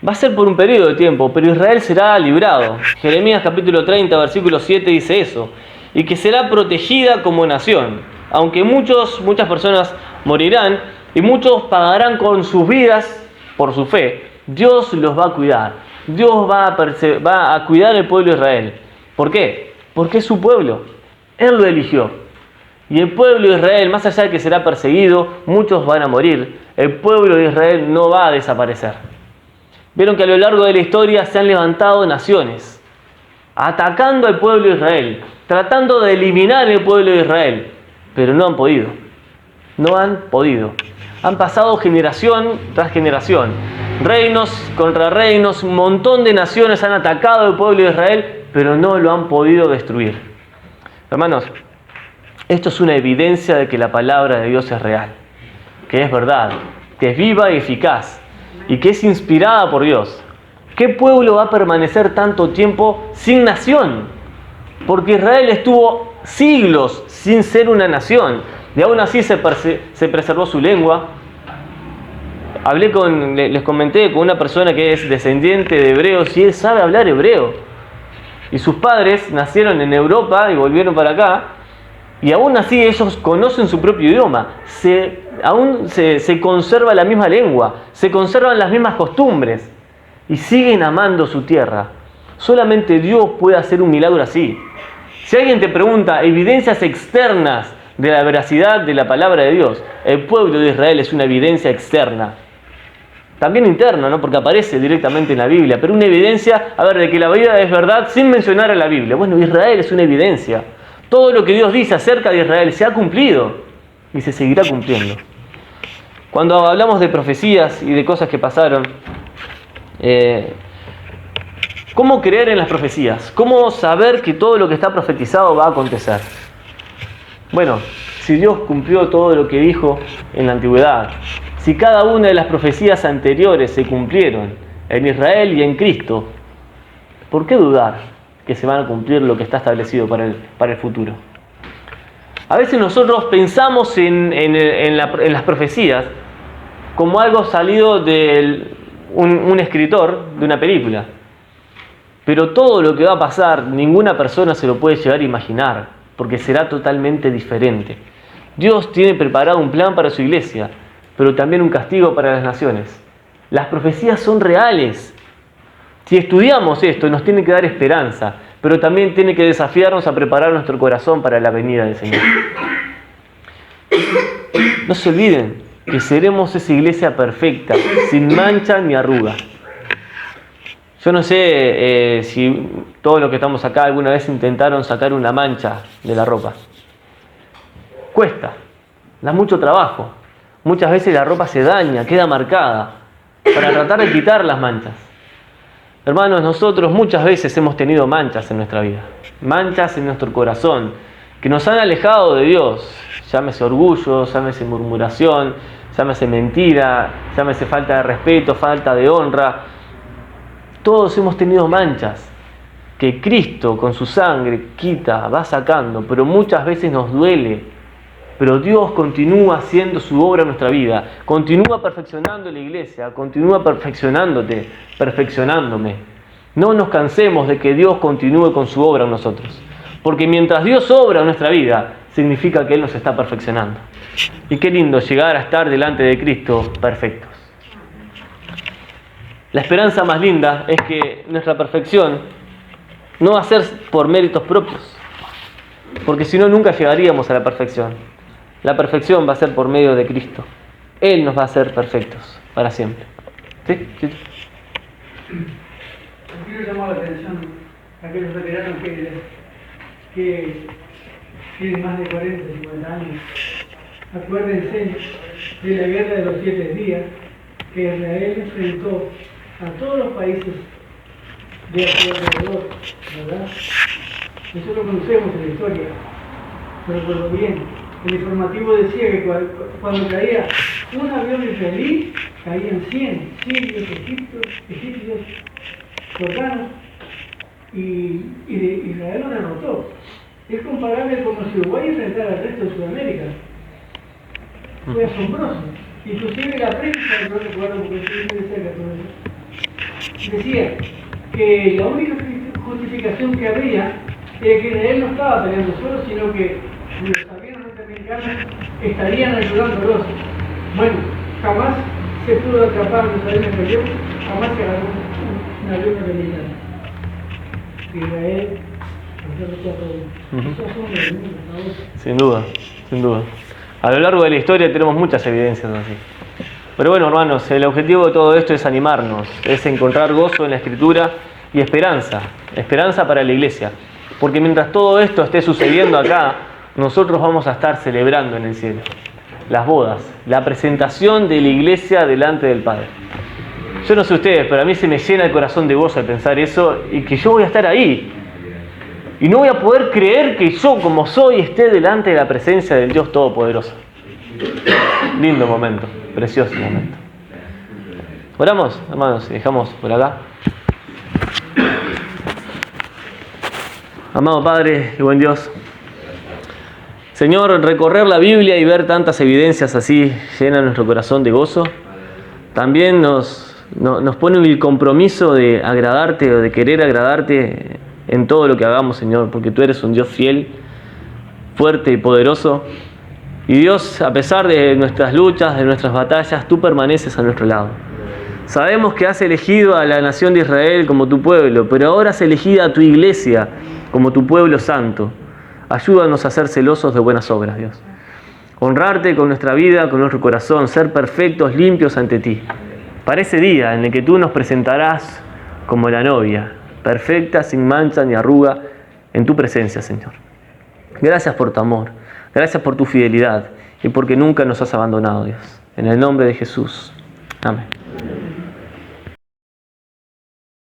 va a ser por un periodo de tiempo, pero Israel será librado. Jeremías capítulo 30, versículo 7 dice eso. Y que será protegida como nación. Aunque muchas personas morirán y muchos pagarán con sus vidas por su fe, Dios los va a cuidar. Dios va a cuidar el pueblo de Israel. ¿Por qué? Porque es su pueblo. Él lo eligió. Y el pueblo de Israel, más allá de que será perseguido, muchos van a morir. El pueblo de Israel no va a desaparecer. Vieron que a lo largo de la historia se han levantado naciones atacando al pueblo de Israel, tratando de eliminar el pueblo de Israel, pero no han podido. No han podido. Han pasado generación tras generación. Reinos contra reinos, un montón de naciones han atacado al pueblo de Israel, pero no lo han podido destruir. Hermanos, esto es una evidencia de que la palabra de Dios es real, que es verdad, que es viva y eficaz, y que es inspirada por Dios. ¿Qué pueblo va a permanecer tanto tiempo sin nación? Porque Israel estuvo siglos sin ser una nación, y aún así se preservó su lengua. Les comenté con una persona que es descendiente de hebreos y él sabe hablar hebreo. Y sus padres nacieron en Europa y volvieron para acá, y aún así ellos conocen su propio idioma. Aún se conserva la misma lengua, se conservan las mismas costumbres y siguen amando su tierra. Solamente Dios puede hacer un milagro así. Si alguien te pregunta evidencias externas de la veracidad de la palabra de Dios, el pueblo de Israel es una evidencia externa. También interna, ¿no? Porque aparece directamente en la Biblia, pero una evidencia, de que la Biblia es verdad sin mencionar a la Biblia. Bueno, Israel es una evidencia. Todo lo que Dios dice acerca de Israel se ha cumplido y se seguirá cumpliendo. Cuando hablamos de profecías y de cosas que pasaron, ¿cómo creer en las profecías? ¿Cómo saber que todo lo que está profetizado va a acontecer? Bueno, si Dios cumplió todo lo que dijo en la antigüedad, si cada una de las profecías anteriores se cumplieron en Israel y en Cristo, ¿por qué dudar que se van a cumplir lo que está establecido para el futuro? A veces nosotros pensamos en las profecías como algo salido de un escritor de una película. Pero todo lo que va a pasar, ninguna persona se lo puede llegar a imaginar, porque será totalmente diferente. Dios tiene preparado un plan para su iglesia, pero también un castigo para las naciones. Las profecías son reales. Si estudiamos esto, nos tiene que dar esperanza, pero también tiene que desafiarnos a preparar nuestro corazón para la venida del Señor. No se olviden que seremos esa iglesia perfecta, sin mancha ni arruga. Yo no sé si todos los que estamos acá alguna vez intentaron sacar una mancha de la ropa. Cuesta, da mucho trabajo. Muchas veces la ropa se daña, queda marcada, para tratar de quitar las manchas. Hermanos, nosotros muchas veces hemos tenido manchas en nuestra vida, manchas en nuestro corazón, que nos han alejado de Dios. Llámese orgullo, llámese murmuración, llámese mentira, llámese falta de respeto, falta de honra. Todos hemos tenido manchas que Cristo con su sangre quita, va sacando, pero muchas veces nos duele. Pero Dios continúa haciendo su obra en nuestra vida, continúa perfeccionando la iglesia, continúa perfeccionándote, perfeccionándome. No nos cansemos de que Dios continúe con su obra en nosotros, porque mientras Dios obra en nuestra vida, significa que Él nos está perfeccionando. Y qué lindo llegar a estar delante de Cristo perfectos. La esperanza más linda es que nuestra perfección no va a ser por méritos propios, porque si no nunca llegaríamos a la perfección. La perfección va a ser por medio de Cristo. Él nos va a hacer perfectos para siempre. ¿Sí? ¿Sí? Quiero llamar la atención a aquellos veteranos que tienen más de 40, 50 años. Acuérdense de la guerra de los 7 días que Israel enfrentó a todos los países de alrededor, ¿verdad? Nosotros conocemos la historia, lo recuerdo bien. El informativo decía que cuando caía un avión israelí, caían 100 sirios, egipcios, jordanos, y Israel lo derrotó. Es comparable como si Uruguay enfrentara al resto de Sudamérica. Fue asombroso. Inclusive la prensa, no recuerdo porque estoy muy de cerca todo eso, decía que la única justificación que habría era que Israel no estaba peleando solo, sino que los aviones norteamericanos estarían ayudándolos. Bueno, jamás se pudo atrapar los aviones de avión, jamás se agarró un avión norteamericano. Israel derrotó a todos. Eso es un mundo, ¿no? Sin duda, sin duda. A lo largo de la historia tenemos muchas evidencias así. Pero bueno, hermanos, el objetivo de todo esto es animarnos, es encontrar gozo en la Escritura y esperanza para la iglesia. Porque mientras todo esto esté sucediendo acá, nosotros vamos a estar celebrando en el cielo las bodas, la presentación de la iglesia delante del Padre. Yo no sé ustedes, pero a mí se me llena el corazón de gozo al pensar eso y que yo voy a estar ahí. Y no voy a poder creer que yo, como soy, esté delante de la presencia del Dios Todopoderoso. Lindo momento, precioso momento. Oramos, hermanos, y dejamos por acá. Amado Padre y buen Dios, Señor, recorrer la Biblia y ver tantas evidencias así llena nuestro corazón de gozo. También nos pone el compromiso de agradarte o de querer agradarte en todo lo que hagamos, Señor, porque tú eres un Dios fiel, fuerte y poderoso. Y Dios, a pesar de nuestras luchas, de nuestras batallas, tú permaneces a nuestro lado. Sabemos que has elegido a la nación de Israel como tu pueblo, pero ahora has elegido a tu iglesia como tu pueblo santo. Ayúdanos a ser celosos de buenas obras, Dios. Honrarte con nuestra vida, con nuestro corazón, ser perfectos, limpios ante ti. Para ese día en el que tú nos presentarás como la novia, perfecta, sin mancha ni arruga, en tu presencia, Señor. Gracias por tu amor, gracias por tu fidelidad y porque nunca nos has abandonado, Dios. En el nombre de Jesús. Amén.